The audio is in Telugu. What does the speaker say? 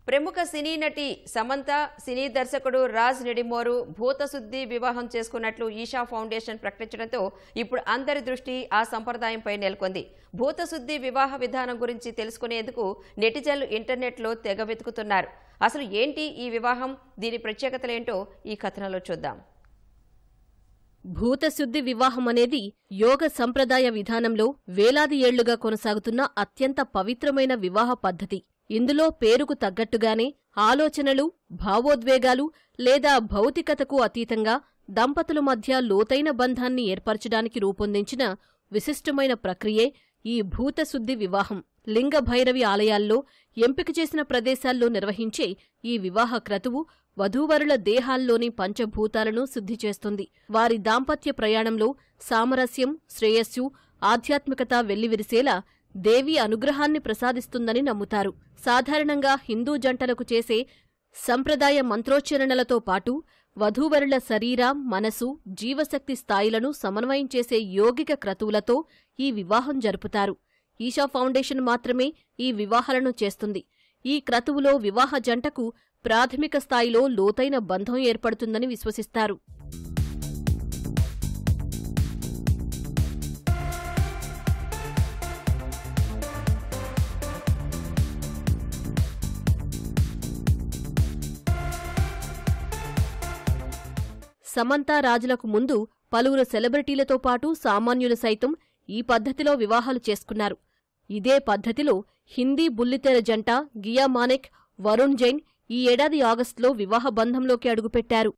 ప్రముఖ సినీ నటి సమంత, సినీ దర్శకుడు రాజ్ నెడిమోరు భూతశుద్ధి వివాహం చేసుకున్నట్లు ఈషా ఫౌండేషన్ ప్రకటించడంతో ఇప్పుడు అందరి దృష్టి ఆ సంప్రదాయంపై నెలకొంది. భూతశుద్ధి వివాహ విధానం గురించి తెలుసుకునేందుకు నెటిజన్లు ఇంటర్నెట్లో తెగ వెతుకుతున్నారు. అసలు ఏంటి ఈ వివాహం, దీని ప్రత్యేకతలేంటో ఈ కథనంలో చూద్దాం. భూతశుద్ధి వివాహం అనేది యోగ సంప్రదాయ విధానంలో వేలాది ఏళ్లుగా కొనసాగుతున్న అత్యంత పవిత్రమైన వివాహ పద్ధతి. ఇందులో పేరుకు తగ్గట్టుగానే ఆలోచనలు, భావోద్వేగాలు లేదా భౌతికతకు అతీతంగా దంపతుల మధ్య లోతైన బంధాన్ని ఏర్పరచడానికి రూపొందించిన విశిష్టమైన ప్రక్రియే ఈ భూతశుద్ధి వివాహం. లింగ భైరవి ఆలయాల్లో ఎంపిక చేసిన ప్రదేశాల్లో నిర్వహించే ఈ వివాహ క్రతువు వధూవరుల దేహాల్లోని పంచభూతాలను శుద్ధి చేస్తుంది. వారి దాంపత్య ప్రయాణంలో సామరస్యం, శ్రేయస్సు, ఆధ్యాత్మికత వెల్లివిరిసేలా దేవి అనుగ్రహాన్ని ప్రసాదిస్తుందని నమ్ముతారు. సాధారణంగా హిందూ జంటలకు చేసే సంప్రదాయ మంత్రోచ్చరణలతో పాటు వధూవరుల శరీర, మనసు, జీవశక్తి స్థాయిలను సమన్వయం చేసే యోగిక క్రతువులతో ఈ వివాహం జరుపుతారు. ఈషా ఫౌండేషన్ మాత్రమే ఈ వివాహాలను చేస్తుంది. ఈ క్రతువులో వివాహ జంటకు ప్రాథమిక స్థాయిలో లోతైన బంధం ఏర్పడుతుందని విశ్వసిస్తారు. సమంత రాజులకు ముందు పలువురు సెలబ్రిటీలతో పాటు సామాన్యులు సైతం ఈ పద్ధతిలో వివాహాలు చేసుకున్నారు. ఇదే పద్ధతిలో హిందీ బుల్లితెర జంట గియా మానెక్, వరుణ్ జైన్ ఈ ఏడాది ఆగస్టులో వివాహ బంధంలోకి అడుగుపెట్టారు.